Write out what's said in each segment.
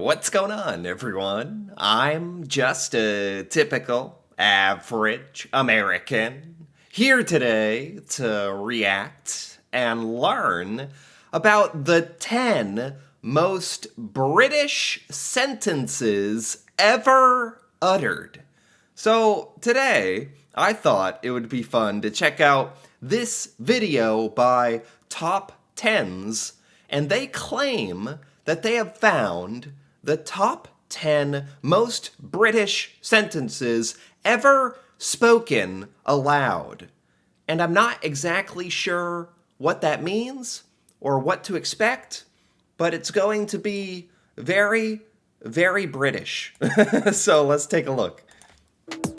What's going on, everyone? I'm just a typical, average American here today to react and learn about the 10 most British sentences ever uttered. So today, I thought it would be fun to check out this video by Top Tens, and they claim that they have found the top 10 most British sentences ever spoken aloud. And I'm not exactly sure what that means or what to expect, but it's going to be very, very British. So let's take a look.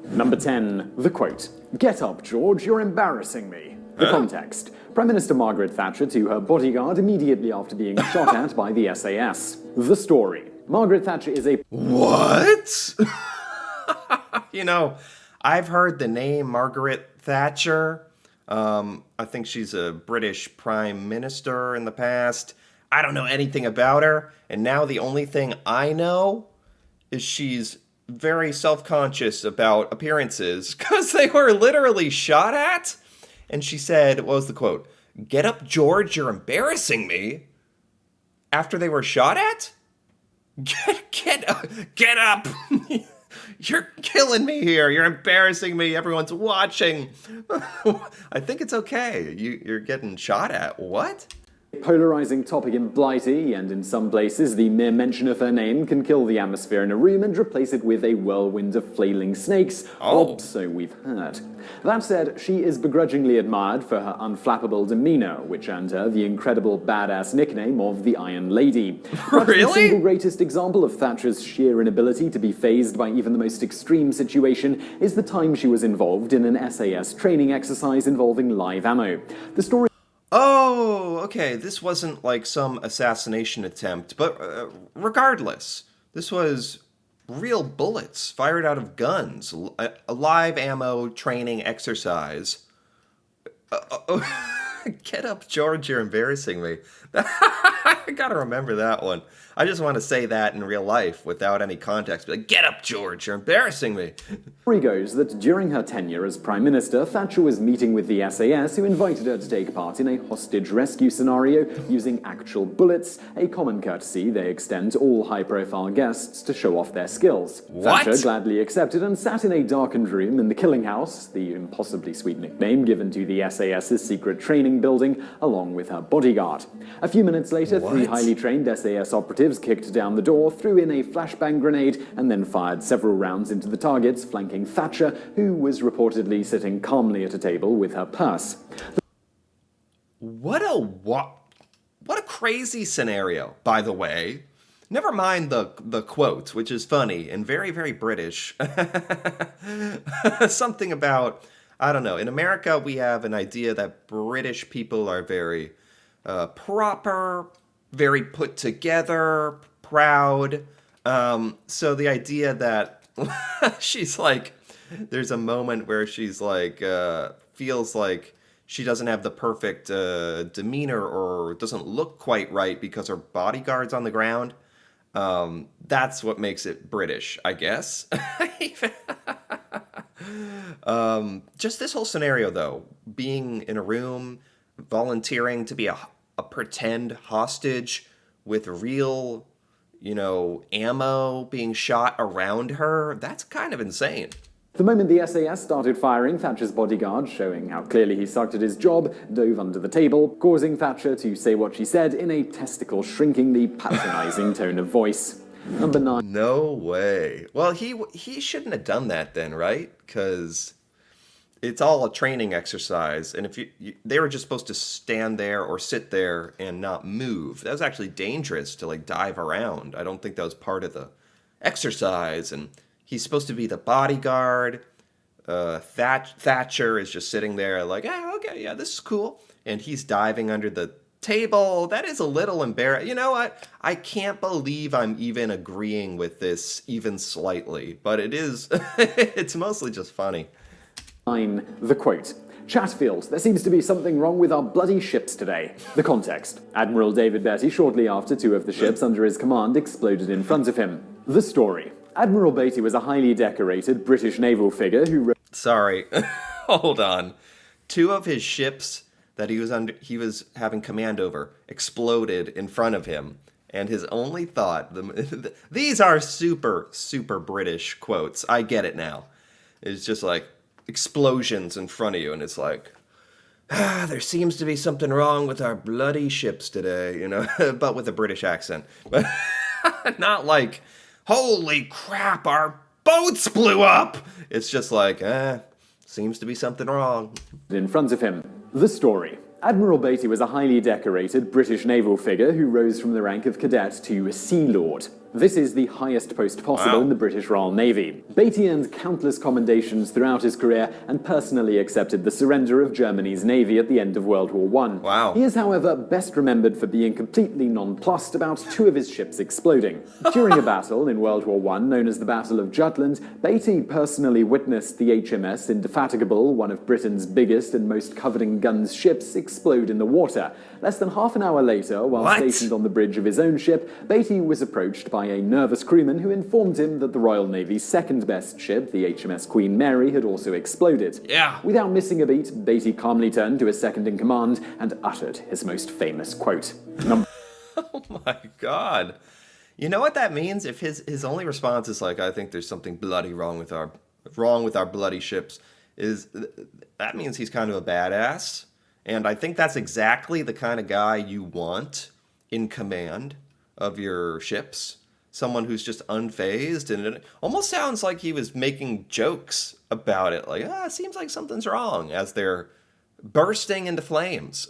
Number 10, the quote. "Get up, George, you're embarrassing me." The context. Prime Minister Margaret Thatcher to her bodyguard immediately after being shot at by the SAS. The story. Margaret Thatcher is a... What? I've heard the name Margaret Thatcher. I think she's a British prime minister in the past. I don't know anything about her, and now the only thing I know is she's very self-conscious about appearances because they were literally shot at. And she said, what was the quote? "Get up, George, you're embarrassing me." After they were shot at? Get up. You're killing me here. You're embarrassing me. Everyone's watching. I think it's okay. You're getting shot at. What? polarizing topic in Blighty, and in some places the mere mention of her name can kill the atmosphere in a room and replace it with a whirlwind of flailing snakes, or so we've heard. That said, she is begrudgingly admired for her unflappable demeanor, which earned her the incredible badass nickname of the Iron Lady. Perhaps Really? the single greatest example of Thatcher's sheer inability to be fazed by even the most extreme situation is the time she was involved in an SAS training exercise involving live ammo. The story... Oh, okay. This wasn't like some assassination attempt, but regardless, this was real bullets fired out of guns, a live ammo training exercise. Get up, George, you're embarrassing me. I gotta remember that one. I just want to say that in real life without any context. Be like, get up, George, you're embarrassing me. Story goes that during her tenure as Prime Minister, Thatcher was meeting with the SAS, who invited her to take part in a hostage rescue scenario using actual bullets, a common courtesy they extend to all high-profile guests to show off their skills. What? Thatcher gladly accepted and sat in a darkened room in the Killing House, the impossibly sweet nickname given to the SAS's secret training building, along with her bodyguard. A few minutes later, three highly trained SAS operatives kicked down the door, threw in a flashbang grenade, and then fired several rounds into the targets, flanking Thatcher, who was reportedly sitting calmly at a table with her purse. What a crazy scenario, by the way. Never mind the quote, which is funny and very, very British. Something about, I don't know, in America we have an idea that British people are very proper, very put together, proud. So the idea that she's like, there's a moment where she's like, feels like she doesn't have the perfect demeanor or doesn't look quite right because her bodyguard's on the ground. That's what makes it British, I guess. Just this whole scenario, though, being in a room, volunteering to be a pretend hostage with real, ammo being shot around her, that's kind of insane. The moment the SAS started firing, Thatcher's bodyguard, showing how clearly he sucked at his job, dove under the table, causing Thatcher to say what she said in a testicle-shrinkingly patronizing tone of voice. Number 9. No way. Well, he shouldn't have done that then, right? Because it's all a training exercise, and if they were just supposed to stand there or sit there and not move. That was actually dangerous to dive around. I don't think that was part of the exercise, and he's supposed to be the bodyguard. Thatcher is just sitting there like, okay, yeah, this is cool. And he's diving under the table. That is a little embarrassing. You know what? I can't believe I'm even agreeing with this even slightly. But it is, it's mostly just funny. 9. The quote. Chatfield, there seems to be something wrong with our bloody ships today. The context. Admiral David Beatty, shortly after two of the ships under his command exploded in front of him. The story. Admiral Beatty was a highly decorated British naval figure who... Sorry, hold on. Two of his ships that he was having command over exploded in front of him, and his only thought, these are super, super British quotes, I get it now. It's just like explosions in front of you, and it's like, there seems to be something wrong with our bloody ships today, you know, but with a British accent. But not like, holy crap, our boats blew up! It's just like, seems to be something wrong. In front of him. The story. Admiral Beatty was a highly decorated British naval figure who rose from the rank of cadet to Sea Lord. This is the highest post possible in the British Royal Navy. Beatty earned countless commendations throughout his career and personally accepted the surrender of Germany's navy at the end of World War I. Wow. He is, however, best remembered for being completely nonplussed about two of his ships exploding. During a battle in World War I known as the Battle of Jutland, Beatty personally witnessed the HMS Indefatigable, one of Britain's biggest and most coveting guns ships, explode in the water. Less than half an hour later, while stationed on the bridge of his own ship, Beatty was approached by a nervous crewman who informed him that the Royal Navy's second-best ship, the HMS Queen Mary, had also exploded. Yeah. Without missing a beat, Beatty calmly turned to his second-in-command and uttered his most famous quote. Oh my God. You know what that means? If his only response is like, I think there's something bloody wrong with our bloody ships, that means he's kind of a badass. And I think that's exactly the kind of guy you want in command of your ships. Someone who's just unfazed, and it almost sounds like he was making jokes about it. Like, it seems like something's wrong as they're bursting into flames.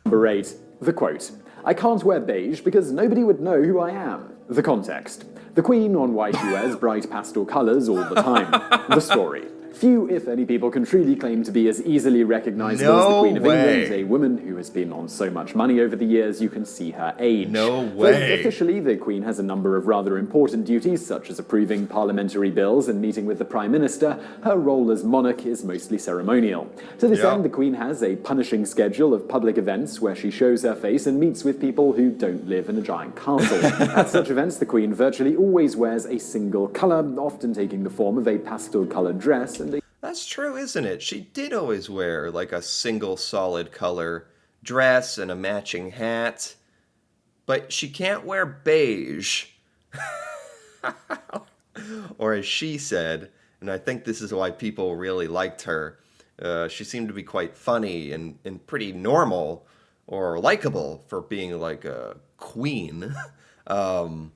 Number 8. The quote. I can't wear beige because nobody would know who I am. The context. The Queen on why she wears bright pastel colours all the time. The story. Few, if any, people can truly claim to be as easily recognizable as the Queen of England, a woman who has been on so much money over the years you can see her age. No way. Though officially, the Queen has a number of rather important duties, such as approving parliamentary bills and meeting with the Prime Minister. Her role as monarch is mostly ceremonial. To this end, the Queen has a punishing schedule of public events where she shows her face and meets with people who don't live in a giant castle. At such events, the Queen virtually always wears a single colour, often taking the form of a pastel-coloured dress and That's true, isn't it? She did always wear like a single solid color dress and a matching hat. But she can't wear beige. Or as she said, and I think this is why people really liked her, she seemed to be quite funny and pretty normal or likable for being like a queen. No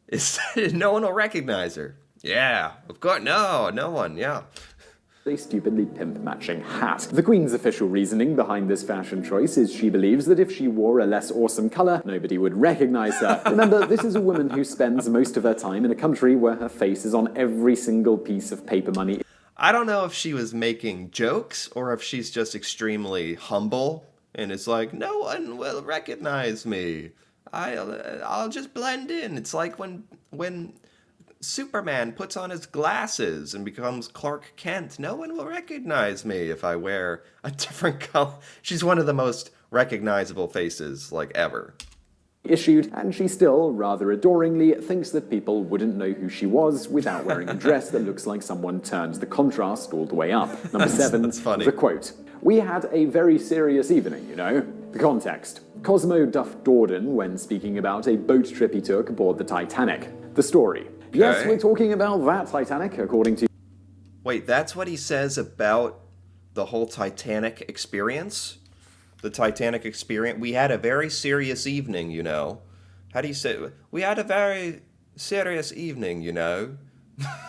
one will recognize her. Yeah, of course, no one, yeah. A stupidly pimp-matching hat. The Queen's official reasoning behind this fashion choice is she believes that if she wore a less awesome colour, nobody would recognise her. Remember, this is a woman who spends most of her time in a country where her face is on every single piece of paper money. I don't know if she was making jokes or if she's just extremely humble and is like, no one will recognize me. I'll just blend in. It's like when Superman puts on his glasses and becomes Clark Kent. No one will recognize me if I wear a different color. She's one of the most recognizable faces, like, ever. Issued, and she still, rather adoringly, thinks that people wouldn't know who she was without wearing a dress that looks like someone turned the contrast all the way up. Number 7, that's funny. The quote. We had a very serious evening, you know. The context. Cosmo Duff Dorden when speaking about a boat trip he took aboard the Titanic. The story. Okay. Yes, we're talking about that Titanic, according to... Wait, that's what he says about the whole Titanic experience? The Titanic experience? We had a very serious evening, you know. How do you say it? We had a very serious evening, you know.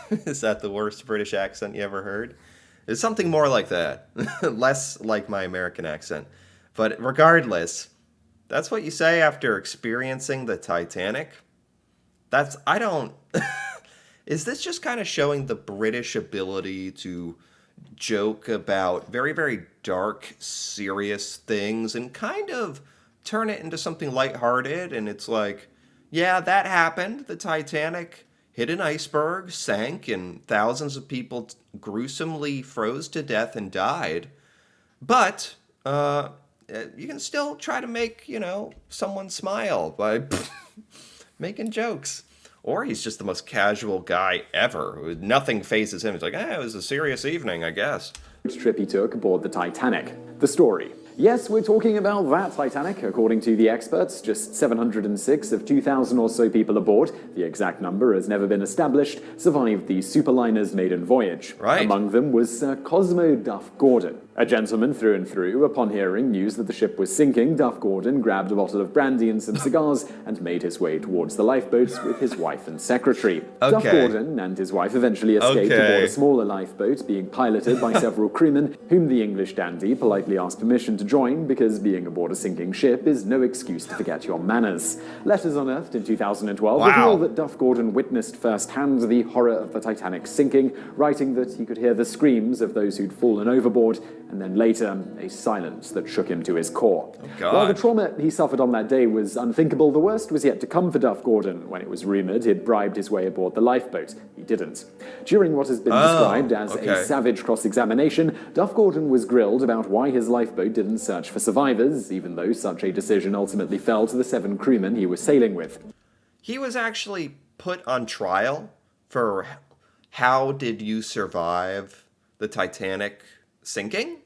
Is that the worst British accent you ever heard? It's something more like that. Less like my American accent. But regardless, that's what you say after experiencing the Titanic? Is this just kind of showing the British ability to joke about very, very dark, serious things and kind of turn it into something lighthearted? And it's like, yeah, that happened. The Titanic, hit an iceberg, sank, and thousands of people gruesomely froze to death and died. But you can still try to make, someone smile by making jokes. Or he's just the most casual guy ever. Nothing phases him. It's like, it was a serious evening, I guess. Trip he took aboard the Titanic. The story. Yes, we're talking about that Titanic. According to the experts, just 706 of 2,000 or so people aboard, the exact number has never been established, survived the superliner's maiden voyage. Right. Among them was Sir Cosmo Duff Gordon, a gentleman through and through. Upon hearing news that the ship was sinking, Duff Gordon grabbed a bottle of brandy and some cigars and made his way towards the lifeboats with his wife and secretary. Okay. Duff Gordon and his wife eventually escaped aboard a smaller lifeboat being piloted by several crewmen, whom the English dandy politely asked permission to join because being aboard a sinking ship is no excuse to forget your manners. Letters unearthed in 2012 reveal that Duff Gordon witnessed firsthand the horror of the Titanic sinking, writing that he could hear the screams of those who'd fallen overboard, and then later, a silence that shook him to his core. While the trauma he suffered on that day was unthinkable, the worst was yet to come for Duff Gordon when it was rumoured he'd bribed his way aboard the lifeboat. He didn't. During what has been described as a savage cross-examination, Duff Gordon was grilled about why his lifeboat didn't search for survivors, even though such a decision ultimately fell to the 7 crewmen he was sailing with. He was actually put on trial for how did you survive the Titanic sinking?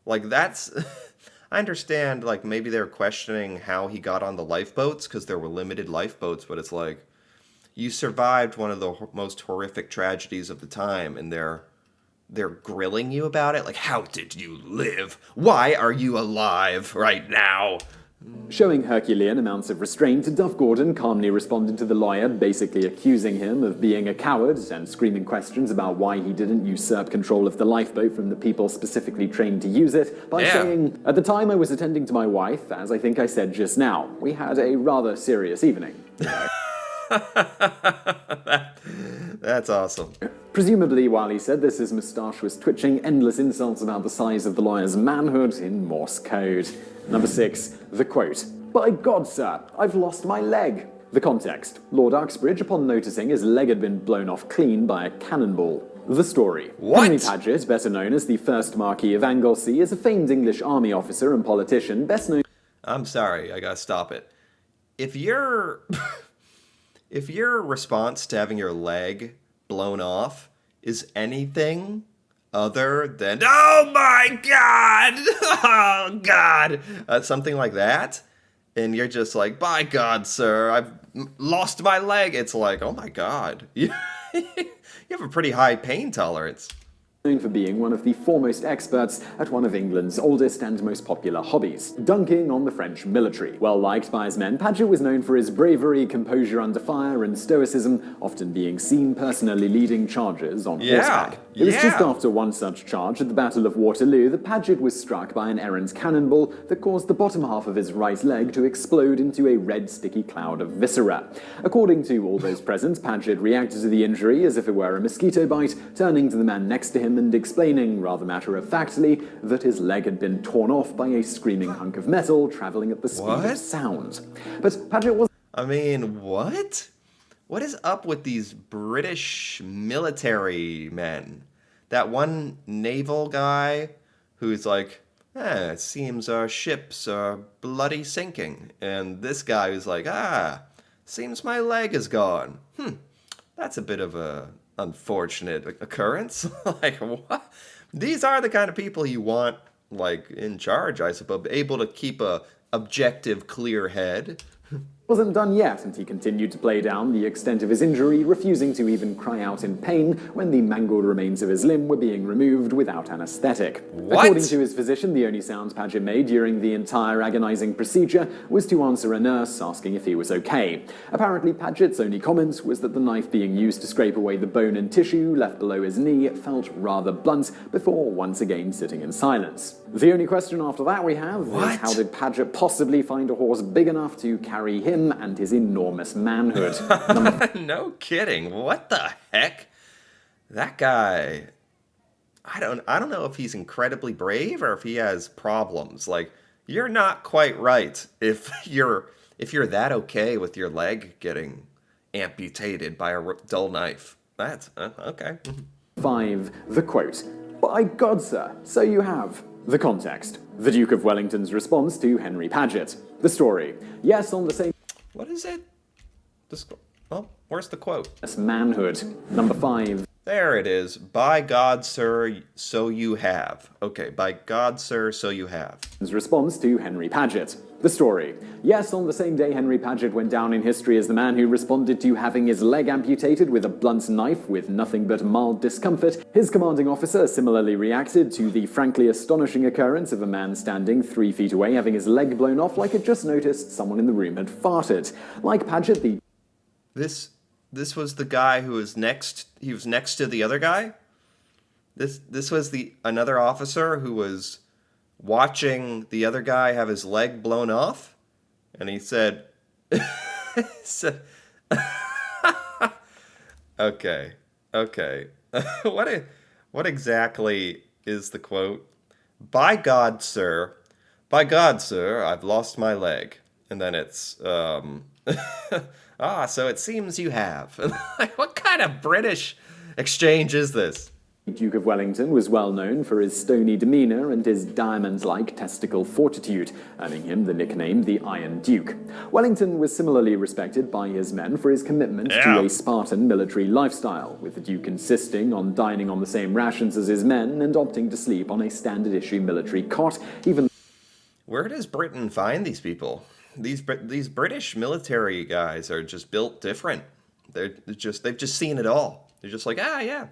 Like, that's... I understand, like, maybe they're questioning how he got on the lifeboats because there were limited lifeboats, but it's like, you survived one of the most horrific tragedies of the time, and they're grilling you about it. Like, how did you live? Why are you alive right now? Showing Herculean amounts of restraint, Duff Gordon calmly responded to the lawyer, basically accusing him of being a coward and screaming questions about why he didn't usurp control of the lifeboat from the people specifically trained to use it, by saying, "At the time I was attending to my wife, as I think I said just now. We had a rather serious evening." That's awesome. Presumably, while he said this, his moustache was twitching, endless insults about the size of the lawyer's manhood in Morse code. Number 6, the quote. "By God, sir, I've lost my leg." The context. Lord Uxbridge, upon noticing his leg had been blown off clean by a cannonball. The story. What? Henry Paget, better known as the first Marquis of Anglesey, is a famed English army officer and politician, best known... I'm sorry, I gotta stop it. If your response to having your leg blown off is anything other than, oh my God, oh God, something like that, and you're just like, by God, sir, I've lost my leg, it's like, oh my God, you have a pretty high pain tolerance. Known for being one of the foremost experts at one of England's oldest and most popular hobbies, dunking on the French military. Well liked by his men, Paget was known for his bravery, composure under fire, and stoicism, often being seen personally leading charges on horseback. It was just after one such charge at the Battle of Waterloo that Paget was struck by an errant cannonball that caused the bottom half of his right leg to explode into a red sticky cloud of viscera. According to all those present, Paget reacted to the injury as if it were a mosquito bite, turning to the man next to him and explaining, rather matter-of-factly, that his leg had been torn off by a screaming hunk of metal traveling at the speed of sound. But Paget was... I mean, what? What is up with these British military men? That one naval guy who's like, it seems our ships are bloody sinking. And this guy who's like, seems my leg is gone. That's a bit of a unfortunate occurrence. Like, what? These are the kind of people you want, like, in charge, I suppose, able to keep a objective, clear head. Wasn't done yet, and he continued to play down the extent of his injury, refusing to even cry out in pain when the mangled remains of his limb were being removed without anesthetic. What? According to his physician, the only sound Paget made during the entire agonizing procedure was to answer a nurse asking if he was okay. Apparently, Paget's only comment was that the knife being used to scrape away the bone and tissue left below his knee felt rather blunt before once again sitting in silence. The only question after that we have is, how did Paget possibly find a horse big enough to carry him and his enormous manhood? No kidding. What the heck? That guy, I don't know if he's incredibly brave or if he has problems. Like, you're not quite right if you're that okay with your leg getting amputated by a dull knife. That's okay. 5. The quote. By God, sir, so you have. The context. The Duke of Wellington's response to Henry Paget. The story. Yes, on the same What is it? Well, where's the quote? as manhood. Number 5. There it is. By God, sir, so you have. Okay, by God, sir, so you have. His response to Henry Paget. The story. Yes, on the same day, Henry Paget went down in history as the man who responded to having his leg amputated with a blunt knife with nothing but mild discomfort. His commanding officer similarly reacted to the frankly astonishing occurrence of a man standing 3 feet away having his leg blown off like it just noticed someone in the room had farted. Like Paget, the This was the guy who was next. He was next to the other guy. This was another officer who was watching the other guy have his leg blown off, and he said, "Okay, okay, what exactly is the quote? By God, sir, I've lost my leg." And then it's so it seems you have. Like, what kind of British exchange is this? Duke of Wellington was well known for his stony demeanour and his diamond-like testicle fortitude, earning him the nickname the Iron Duke. Wellington was similarly respected by his men for his commitment to a Spartan military lifestyle, with the Duke insisting on dining on the same rations as his men and opting to sleep on a standard-issue military cot, even Where does Britain find these people? These British military guys are just built different. They've just seen it all. They're just like, yeah,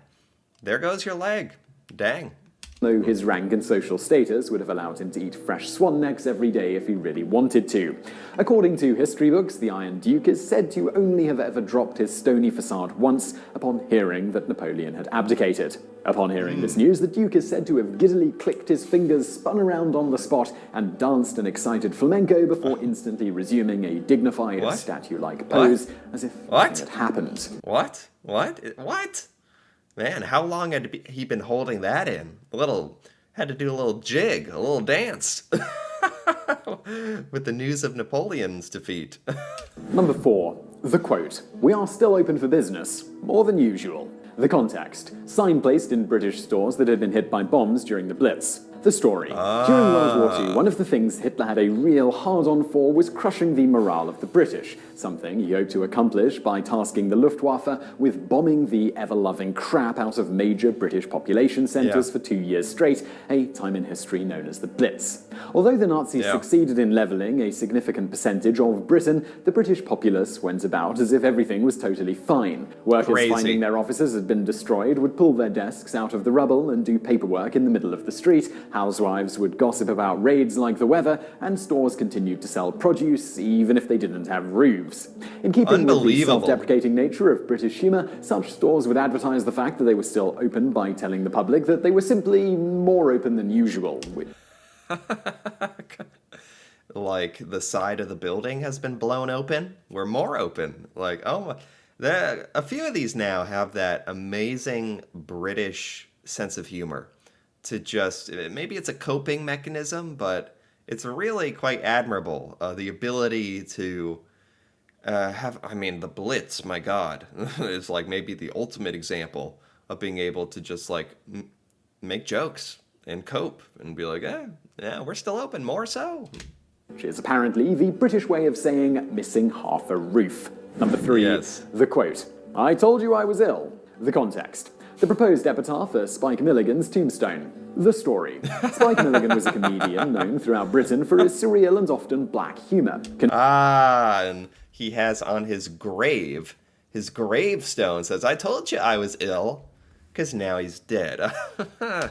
there goes your leg. Dang. though his rank and social status would have allowed him to eat fresh swan necks every day if he really wanted to. According to history books, the Iron Duke is said to only have ever dropped his stony facade once upon hearing that Napoleon had abdicated. Upon hearing this news, the Duke is said to have giddily clicked his fingers, spun around on the spot, and danced an excited flamenco before instantly resuming a dignified, statue-like pose, as if nothing had happened. What? Man, how long had he been holding that in? Had to do a little jig, a little dance. With the news of Napoleon's defeat. Number 4. The quote. We are still open for business. More than usual. The context. Sign placed in British stores that had been hit by bombs during the Blitz. The story. During World War II, one of the things Hitler had a real hard-on for was crushing the morale of the British, something he hoped to accomplish by tasking the Luftwaffe with bombing the ever-loving crap out of major British population centres for 2 years straight, a time in history known as the Blitz. Although the Nazis succeeded in levelling a significant percentage of Britain, the British populace went about as if everything was totally fine. Workers finding their offices had been destroyed would pull their desks out of the rubble and do paperwork in the middle of the street. Housewives would gossip about raids like the weather, and stores continued to sell produce even if they didn't have roofs. In keeping with the self-deprecating nature of British humour, such stores would advertise the fact that they were still open by telling the public that they were simply more open than usual. Like the side of the building has been blown open? We're more open. Like, a few of these now have that amazing British sense of humor. To just, maybe it's a coping mechanism, but it's really quite admirable. The ability to the Blitz, my God, is like maybe the ultimate example of being able to just like make jokes and cope and be like, yeah, we're still open, more so. Which is apparently the British way of saying missing half a roof. Number 3, the quote. I told you I was ill. The context. The proposed epitaph for Spike Milligan's tombstone. The story. Spike Milligan was a comedian known throughout Britain for his surreal and often black humour. And he has on his gravestone says, I told you I was ill, because now he's dead.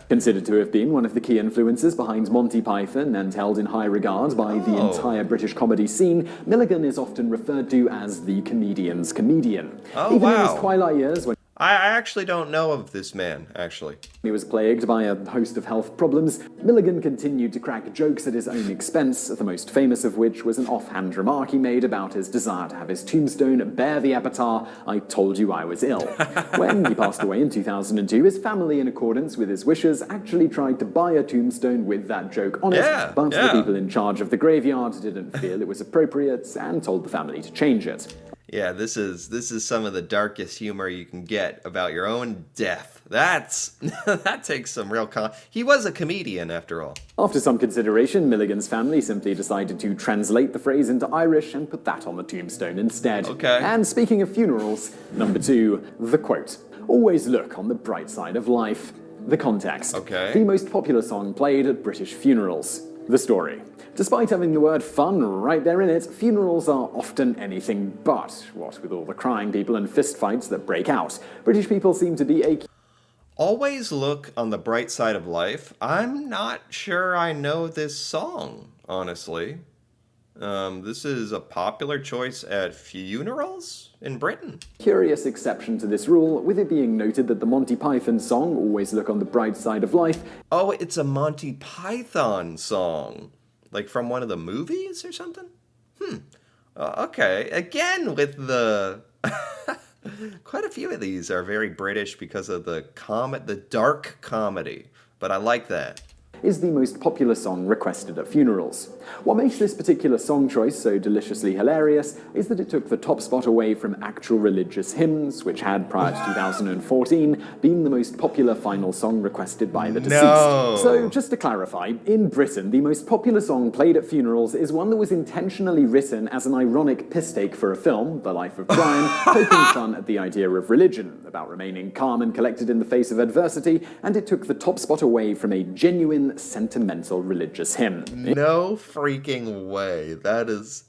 Considered to have been one of the key influences behind Monty Python and held in high regard by the entire British comedy scene, Milligan is often referred to as the comedian's comedian. Even in his twilight years, when I actually don't know of this man, actually. He was plagued by a host of health problems. Milligan continued to crack jokes at his own expense, the most famous of which was an offhand remark he made about his desire to have his tombstone bear the epitaph, I told you I was ill. When he passed away in 2002, his family, in accordance with his wishes, actually tried to buy a tombstone with that joke on it, but the people in charge of the graveyard didn't feel it was appropriate and told the family to change it. Yeah, this is some of the darkest humor you can get about your own death. That's that takes some real He was a comedian after all. After some consideration, Milligan's family simply decided to translate the phrase into Irish and put that on the tombstone instead. Okay. And speaking of funerals, number 2, the quote. Always look on the bright side of life. The context. Okay. The most popular song played at British funerals. The story. Despite having the word fun right there in it, funerals are often anything but. What with all the crying people and fistfights that break out. British people seem to be a Always look on the bright side of life. I'm not sure I know this song, honestly. This is a popular choice at funerals in Britain. curious exception to this rule, with it being noted that the Monty Python song, Always Look on the Bright Side of Life, Oh, it's a Monty Python song. Like from one of the movies or something? Okay. Again, with the... Quite a few of these are very British because of the dark comedy. But I like that. is the most popular song requested at funerals. What makes this particular song choice so deliciously hilarious is that it took the top spot away from actual religious hymns, which had, prior to 2014, been the most popular final song requested by the deceased. No. So, just to clarify, in Britain, the most popular song played at funerals is one that was intentionally written as an ironic piss take for a film, The Life of Brian, poking fun at the idea of religion, about remaining calm and collected in the face of adversity, and it took the top spot away from a genuine, sentimental religious hymn. No freaking way. That is...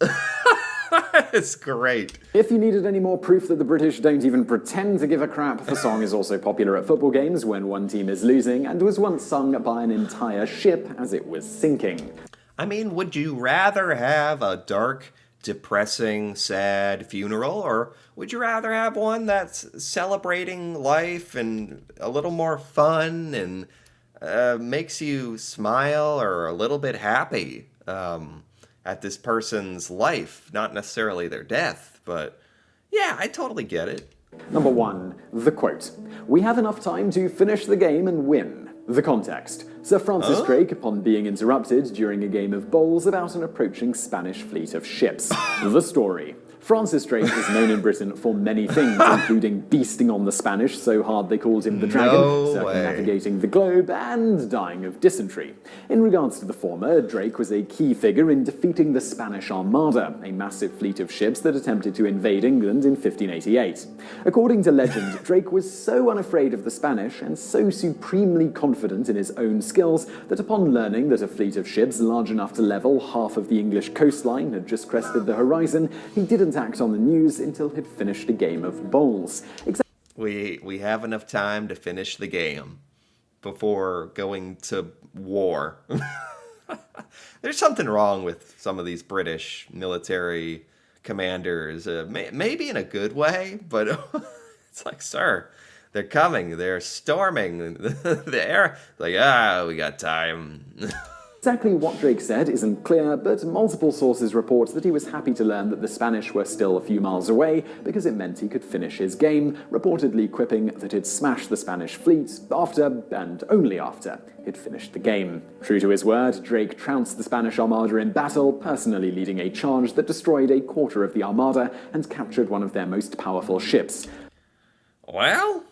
It's great. If you needed any more proof that the British don't even pretend to give a crap, the song is also popular at football games when one team is losing, and was once sung by an entire ship as it was sinking. I mean, would you rather have a dark, depressing, sad funeral, or would you rather have one that's celebrating life and a little more fun and makes you smile or a little bit happy at this person's life? Not necessarily their death, but yeah, I totally get it. Number 1, the quote. We have enough time to finish the game and win. The context. Sir Francis Drake, upon being interrupted during a game of bowls about an approaching Spanish fleet of ships. The story. Francis Drake is known in Britain for many things, including beasting on the Spanish so hard they called him the Dragon, No circumnavigating the globe, and dying of dysentery. In regards to the former, Drake was a key figure in defeating the Spanish Armada, a massive fleet of ships that attempted to invade England in 1588. According to legend, Drake was so unafraid of the Spanish and so supremely confident in his own skills that upon learning that a fleet of ships large enough to level half of the English coastline had just crested the horizon, he didn't act on the news until he'd finished a game of bowls. We have enough time to finish the game before going to war. There's something wrong with some of these British military commanders, maybe in a good way, but it's like, sir, they're coming, they're storming the air. Like, we got time. Exactly what Drake said isn't clear, but multiple sources report that he was happy to learn that the Spanish were still a few miles away because it meant he could finish his game, reportedly quipping that he'd smash the Spanish fleet after, and only after, he'd finished the game. True to his word, Drake trounced the Spanish Armada in battle, personally leading a charge that destroyed a quarter of the Armada and captured one of their most powerful ships. Well,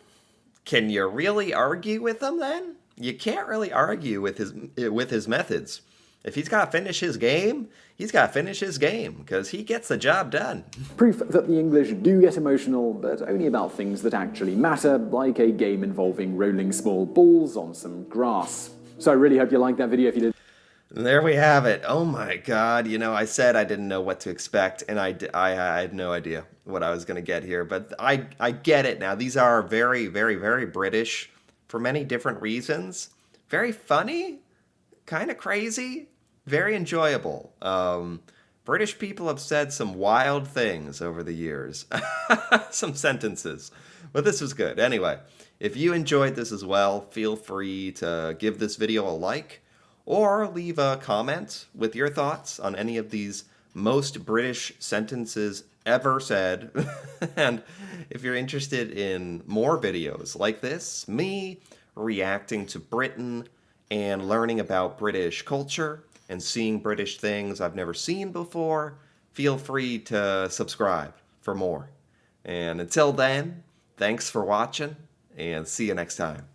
can you really argue with him then? You can't really argue with his methods. If he's got to finish his game, he's got to finish his game, because he gets the job done. Proof that the English do get emotional, but only about things that actually matter, like a game involving rolling small balls on some grass. So I really hope you liked that video. If you did, There we have it. Oh my God. I said I didn't know what to expect, and I had no idea what I was going to get here, but I get it now. These are very, very, very British for many different reasons. Very funny, kind of crazy, very enjoyable. British people have said some wild things over the years. Some sentences. But this was good. Anyway, if you enjoyed this as well, feel free to give this video a like or leave a comment with your thoughts on any of these most British sentences ever said. And if you're interested in more videos like this, me reacting to Britain and learning about British culture and seeing British things I've never seen before, feel free to subscribe. for more. And until then, thanks for watching, and see you next time.